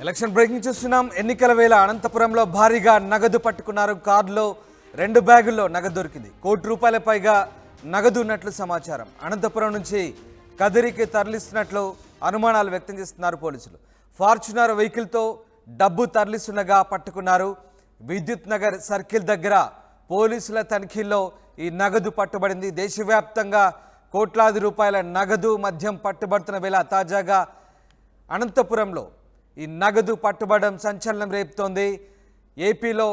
Election breaking చూస్తున్నాం. ఎన్నికల వేళ అనంతపురంలో భారీగా నగదు పట్టుకున్నారు. కార్లో 2 బ్యాగుల్లో నగదు దొరికింది. ₹1,00,00,000 పైగా నగదు ఉన్నట్లు సమాచారం. అనంతపురం నుంచి కదిరికి తరలిస్తున్నట్లు అనుమానాలు వ్యక్తం చేస్తున్నారు పోలీసులు. ఫార్చునర్ వెహికల్తో డబ్బు తరలిస్తుండగా పట్టుకున్నారు. విద్యుత్ నగర్ సర్కిల్ దగ్గర పోలీసుల తనిఖీల్లో ఈ నగదు పట్టుబడింది. దేశవ్యాప్తంగా కోట్లాది రూపాయల నగదు మద్యం పట్టుబడుతున్న వేళ తాజాగా అనంతపురంలో ఈ నగదు పట్టుబడడం సంచలనం రేపుతోంది. ఏపీలో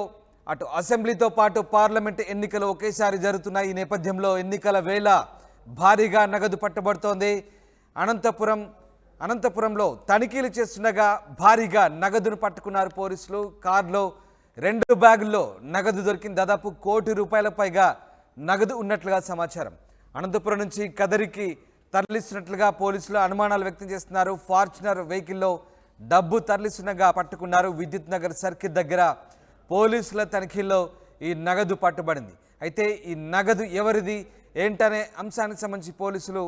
అటు అసెంబ్లీతో పాటు పార్లమెంట్ ఎన్నికలు ఒకేసారి జరుగుతున్నాయి. ఈ నేపథ్యంలో ఎన్నికల వేళ భారీగా నగదు పట్టుబడుతోంది. అనంతపురంలో తనిఖీలు చేస్తుండగా భారీగా నగదును పట్టుకున్నారు పోలీసులు. కార్లో 2 బ్యాగుల్లో నగదు దొరికింది. దాదాపు ₹1,00,00,000 పైగా నగదు ఉన్నట్లుగా సమాచారం. అనంతపురం నుంచి కదిరికి తరలిస్తున్నట్లుగా పోలీసులు అనుమానాలు వ్యక్తం చేస్తున్నారు. ఫార్చునర్ వెహికల్లో డబ్బు తరలిస్తుండగా పట్టుకున్నారు. విద్యుత్ నగర్ సర్కిల్ దగ్గర పోలీసుల తనిఖీల్లో ఈ నగదు పట్టుబడింది. అయితే ఈ నగదు ఎవరిది ఏంటనే అంశానికి సంబంధించి పోలీసులు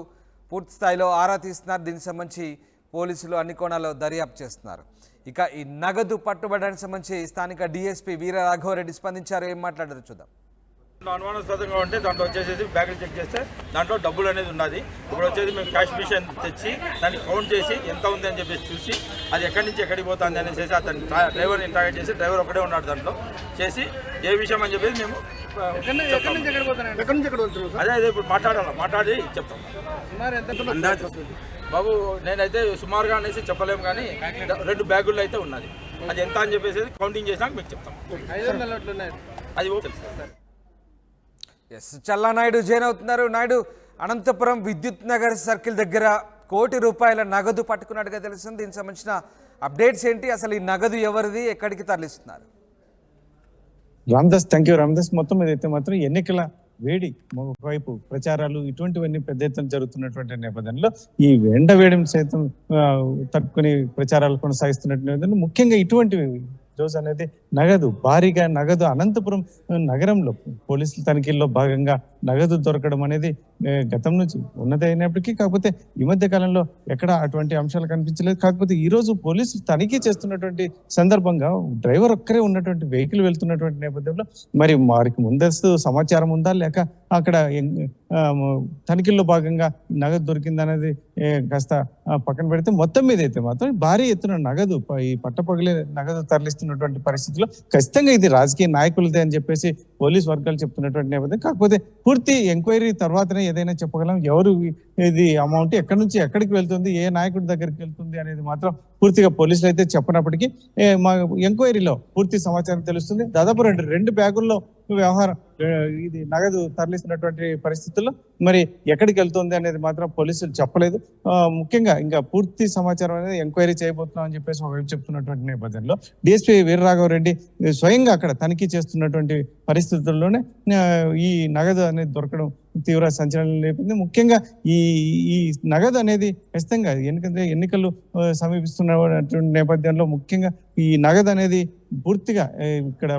పూర్తి స్థాయిలో ఆరా తీస్తున్నారు. దీనికి సంబంధించి పోలీసులు అన్ని కోణాల్లో దర్యాప్తు చేస్తున్నారు. ఇక ఈ నగదు పట్టుబడడానికి సంబంధించి స్థానిక డిఎస్పీ వీర రాఘవరెడ్డి స్పందించారు. ఏం మాట్లాడారు చూద్దాం. అనుమానాస్పదంగా ఉంటే దాంట్లో వచ్చేసి బ్యాగులు చెక్ చేస్తే దాంట్లో డబ్బులు అనేది ఉన్నది. ఇప్పుడు వచ్చేసి మేము క్యాష్ మిషన్ తెచ్చి దాన్ని కౌంట్ చేసి ఎంత ఉంది అని చెప్పేసి చూసి అది ఎక్కడి నుంచి ఎక్కడికి పోతుంది అనేసి అతను డ్రైవర్ని ఇంటరాక్ట్ చేసి డ్రైవర్ ఒకటే ఉన్నాడు దాంట్లో చేసి ఏ విషయం అని చెప్పేసి మేము అదే ఇప్పుడు మాట్లాడి చెప్తాం. బాబు నేనైతే సుమారుగా అనేసి చెప్పలేము కానీ 2 బ్యాగుల్లో అయితే ఉన్నది. అది ఎంత అని చెప్పేసి కౌంటింగ్ చేసినాక మీకు చెప్తాం. అది ఓకే సార్. ఎస్ చల్లా నాయుడు జాయిన్ అవుతున్నారు. నాయుడు, అనంతపురం విద్యుత్ నగర్ సర్కిల్ దగ్గర ₹1,00,00,000 నగదు పట్టుకున్నట్టుగా తెలుస్తుంది. దీనికి సంబంధించిన అప్డేట్స్ ఏంటి? అసలు ఈ నగదు ఎవరిది, ఎక్కడికి తరలిస్తున్నారు? Ramdas, thank you Ramdas. మొత్తం ఏదైతే మాత్రం ఎన్నికల వేడి ఒకవైపు ప్రచారాలు ఇటువంటివన్నీ పెద్ద ఎత్తున జరుగుతున్నటువంటి నేపథ్యంలో ఈ ఎండ వేడిని సైతం తట్టుకుని ప్రచారాలు కొనసాగిస్తున్నటువంటి ముఖ్యంగా ఇటువంటివి రోజు అనేది భారీగా నగదు అనంతపురం నగరంలో పోలీసుల తనిఖీల్లో భాగంగా నగదు దొరకడం అనేది గతం నుంచి ఉన్నది అయినప్పటికీ కాకపోతే ఈ మధ్య కాలంలో ఎక్కడ అటువంటి అంశాలు కనిపించలేదు. కాకపోతే ఈ రోజు పోలీసులు తనిఖీ చేస్తున్నటువంటి సందర్భంగా డ్రైవర్ ఒక్కరే ఉన్నటువంటి వెహికల్ వెళ్తున్నటువంటి నేపథ్యంలో మరి వారికి ముందస్తు సమాచారం ఉందా లేక అక్కడ తనిఖీల్లో భాగంగా నగదు దొరికిందనేది కాస్త పక్కన పెడితే మొత్తం మీద అయితే మాత్రం భారీ ఎత్తున నగదు ఈ పట్టపగలే నగదు తరలిస్తున్నటువంటి పరిస్థితిలో ఖచ్చితంగా ఇది రాజకీయ నాయకులదే అని చెప్పేసి పోలీస్ వర్గాలు చెప్తున్నటువంటి నేపథ్యం. కాకపోతే పూర్తి ఎంక్వైరీ తర్వాతనే ఏదైనా చెప్పగలం. ఎవరు ఇది అమౌంట్ ఎక్కడి నుంచి ఎక్కడికి వెళ్తుంది, ఏ నాయకుడి దగ్గరికి వెళ్తుంది అనేది మాత్రం పూర్తిగా పోలీసులు అయితే చెప్పినప్పటికీ మా ఎంక్వైరీలో పూర్తి సమాచారం తెలుస్తుంది. దాదాపు రెండు బ్యాగుల్లో వ్యవహారం ఇది నగదు తరలిస్తున్నటువంటి పరిస్థితుల్లో మరి ఎక్కడికి వెళ్తుంది అనేది మాత్రం పోలీసులు చెప్పలేదు. ముఖ్యంగా ఇంకా పూర్తి సమాచారం అనేది ఎంక్వైరీ చేయబోతున్నాం అని చెప్పేసి ఒకవైపు చెప్తున్నటువంటి నేపథ్యంలో డిఎస్పీ వీరరాఘవరెడ్డి స్వయంగా అక్కడ తనిఖీ చేస్తున్నటువంటి పరిస్థితుల్లోనే ఈ నగదు అనేది దొరకడం తీవ్ర సంచలనం లేపింది. ముఖ్యంగా ఈ నగదు అనేది ఖచ్చితంగా ఎందుకంటే ఎన్నికలు సమీపిస్తున్నటువంటి నేపథ్యంలో ముఖ్యంగా ఈ నగదు అనేది పూర్తిగా ఇక్కడ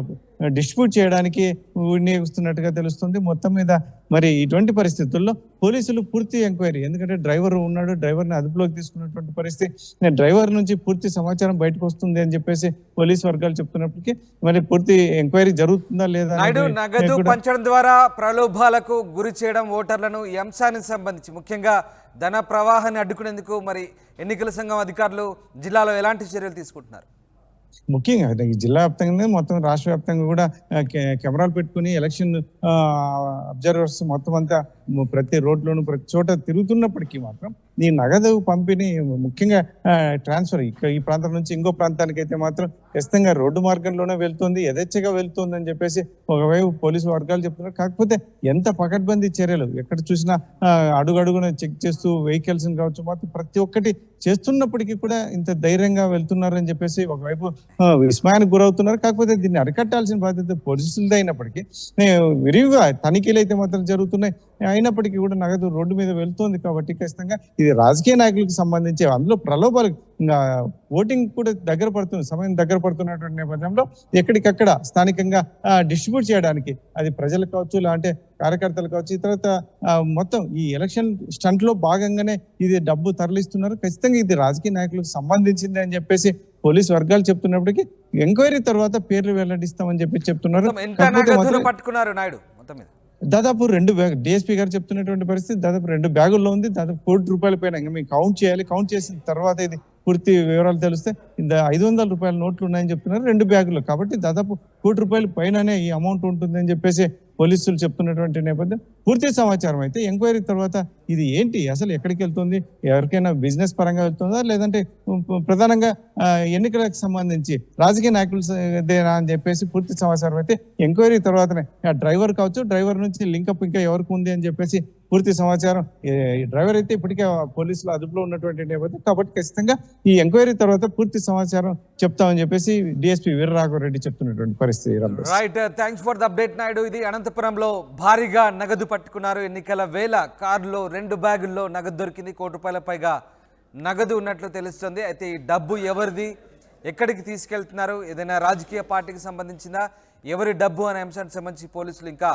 డిస్ట్రిబ్యూట్ చేయడానికి వినియోగిస్తున్నట్టుగా తెలుస్తుంది. మొత్తం మీద మరి ఇటువంటి పరిస్థితుల్లో పోలీసులు పూర్తి ఎంక్వైరీ, ఎందుకంటే డ్రైవర్ ఉన్నాడు, డ్రైవర్ని అదుపులోకి తీసుకున్నటువంటి పరిస్థితి, డ్రైవర్ నుంచి పూర్తి సమాచారం బయటకు వస్తుంది అని చెప్పేసి పోలీసు వర్గాలు చెప్తున్నప్పటికీ మరి పూర్తి ఎంక్వైరీ జరుగుతుందా లేదా. నగదు పంచడం ద్వారా ప్రలోభాలకు గురి చేయడం ఓటర్లను, ఈ అంశానికి సంబంధించి ముఖ్యంగా ధన ప్రవాహాన్ని అడ్డుకునేందుకు మరి ఎన్నికల సంఘం అధికారులు జిల్లాలో ఎలాంటి చర్యలు తీసుకుంటున్నారు? ముఖ్యంగా ఈ జిల్లా వ్యాప్తంగా మొత్తం రాష్ట్ర వ్యాప్తంగా కూడా కెమెరాలు పెట్టుకుని ఎలక్షన్ అబ్జర్వర్స్ మొత్తం అంతా ప్రతి రోడ్లోను ప్రతి చోట తిరుగుతున్నప్పటికీ మాత్రం ఈ నగదు పంపిణీ ముఖ్యంగా ట్రాన్స్ఫర్ ఈ ప్రాంతం నుంచి ఇంకో ప్రాంతానికి అయితే మాత్రం ఖచ్చితంగా రోడ్డు మార్గంలోనే వెళ్తుంది, యథేచ్ఛగా వెళ్తుంది అని చెప్పేసి ఒకవైపు పోలీసు వర్గాలు చెప్తున్నారు. కాకపోతే ఎంత పకడ్బందీ చర్యలు ఎక్కడ చూసినా అడుగడుగున చెక్ చేస్తూ వెహికల్స్ కావచ్చు మాత్రం ప్రతి ఒక్కటి చేస్తున్నప్పటికీ కూడా ఇంత ధైర్యంగా వెళ్తున్నారని చెప్పేసి ఒకవైపు విస్మయానికి గురవుతున్నారు. కాకపోతే దీన్ని అరికట్టాల్సిన బాధ్యత పోలీసులది అయినప్పటికీ విరివిగా తనిఖీలు అయితే మాత్రం జరుగుతున్నాయి. అయినప్పటికీ కూడా నగదు రోడ్డు మీద వెళ్తోంది కాబట్టి ఖచ్చితంగా ఇది రాజకీయ నాయకులకు సంబంధించి అందులో ప్రలోభాలు ఓటింగ్ కూడా సమయం దగ్గర పడుతున్నటువంటి నేపథ్యంలో ఎక్కడికక్కడ స్థానికంగా డిస్ట్రిబ్యూట్ చేయడానికి అది ప్రజలకు కావచ్చు లేదంటే కార్యకర్తలు కావచ్చు తర్వాత మొత్తం ఈ ఎలక్షన్ స్టంట్ లో భాగంగానే ఇది డబ్బు తరలిస్తున్నారు. ఖచ్చితంగా ఇది రాజకీయ నాయకులకు సంబంధించింది అని చెప్పేసి పోలీస్ వర్గాలు చెప్తున్నప్పటికీ ఎంక్వైరీ తర్వాత పేర్లు వెల్లడిస్తామని చెప్పి చెప్తున్నారు. మొత్తం ఎంత నగదును పట్టుకున్నారు నాయుడు మొత్తం మీద? దాదాపు 2 బ్యాగ్ డిఎస్పీ గారు చెప్తున్నటువంటి పరిస్థితి దాదాపు 2 బ్యాగుల్లో ఉంది. దాదాపు ₹1,00,00,000 పైన ఇంకా మేము కౌంట్ చేయాలి. కౌంట్ చేసిన తర్వాత ఇది పూర్తి వివరాలు తెలిస్తే ఇంత ₹500 నోట్లు ఉన్నాయని చెప్తున్నారు 2 బ్యాగులు. కాబట్టి దాదాపు ₹1,00,00,000 పైననే ఈ అమౌంట్ ఉంటుందని చెప్పేసి పోలీసులు చెప్తున్నటువంటి నేపథ్యం. పూర్తి సమాచారం అయితే ఎంక్వైరీ తర్వాత ఇది ఏంటి, అసలు ఎక్కడికి వెళ్తుంది, ఎవరికైనా బిజినెస్ పరంగా వెళ్తుందా లేదంటే ప్రధానంగా ఎన్నికలకు సంబంధించి రాజకీయ నాయకులదేనా అని చెప్పేసి పూర్తి సమాచారం అయితే ఎంక్వైరీ తర్వాతనే డ్రైవర్ కావచ్చు, డ్రైవర్ నుంచి లింకప్ ఇంకా ఎవరికి ఉంది అని చెప్పేసి పూర్తి సమాచారం. ఈ డ్రైవర్ అయితే ఇప్పటికే పోలీసులు అదుపులో ఉన్నటువంటి నేపథ్యం. కాబట్టి ఖచ్చితంగా ఈ ఎంక్వైరీ తర్వాత పూర్తి సమాచారం చెప్తామని చెప్పేసి డిఎస్పీ వీరరాఘవరెడ్డి చెప్తున్నటువంటి పరిస్థితి. Right, thanks for the update Naidu. ఇది అనంతపురంలో భారీగా నగదు పట్టుకున్నారు. ఎన్నికల వేళ కారులో 2 బ్యాగుల్లో నగదు దొరికింది. ₹1,00,00,000 పైగా నగదు ఉన్నట్లు తెలుస్తుంది. అయితే ఈ డబ్బు ఎవరిది, ఎక్కడికి తీసుకెళ్తున్నారు, ఏదైనా రాజకీయ పార్టీకి సంబంధించిందా, ఎవరి డబ్బు అనే అంశానికి సంబంధించి పోలీసులు ఇంకా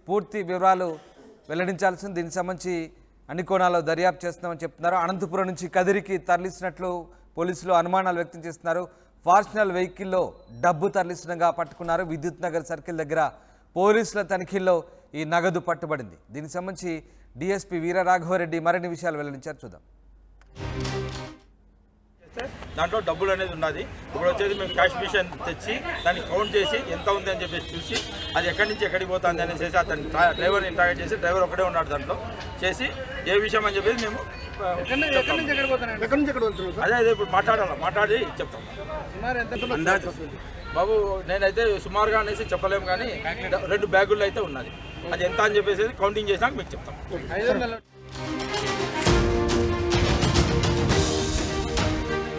పూర్తి వివరాలు వెల్లడించాల్సింది. దీనికి సంబంధించి అన్ని కోణాల్లో దర్యాప్తు చేస్తున్నామని చెప్తున్నారు. అనంతపురం నుంచి కదిరికి తరలిస్తున్నట్లు పోలీసులు అనుమానాలు వ్యక్తం చేస్తున్నారు. ఫార్చునర్ వెహికల్లో డబ్బు తరలిస్తుండగా పట్టుకున్నారు. విద్యుత్ నగర్ సర్కిల్ దగ్గర పోలీసుల తనిఖీల్లో ఈ నగదు పట్టుబడింది. దీనికి సంబంధించి డిఎస్పీ వీరరాఘవరెడ్డి మరిన్ని విషయాలు వెల్లడించారు, చూద్దాం. దాంట్లో డబ్బులు అనేది ఉన్నది. ఇప్పుడు వచ్చేసి మేము క్యాష్ మిషన్ తెచ్చి దాన్ని కౌంట్ చేసి ఎంత ఉంది అని చెప్పేసి చూసి అది ఎక్కడి నుంచి ఎక్కడికి పోతుంది అనేసి అతను డ్రైవర్ని ఇంటరాక్ట్ చేసి, డ్రైవర్ ఒకటే ఉన్నాడు దాంట్లో చేసి ఏ విషయం అని చెప్పేసి మేము అదే ఇప్పుడు మాట్లాడి చెప్తాం. బాబు నేనైతే సుమారుగా అనేసి చెప్పలేము కానీ 2 బ్యాగుల్లో అయితే ఉన్నది. అది ఎంత అని చెప్పేసి కౌంటింగ్ చేసినాక మీకు చెప్తాం.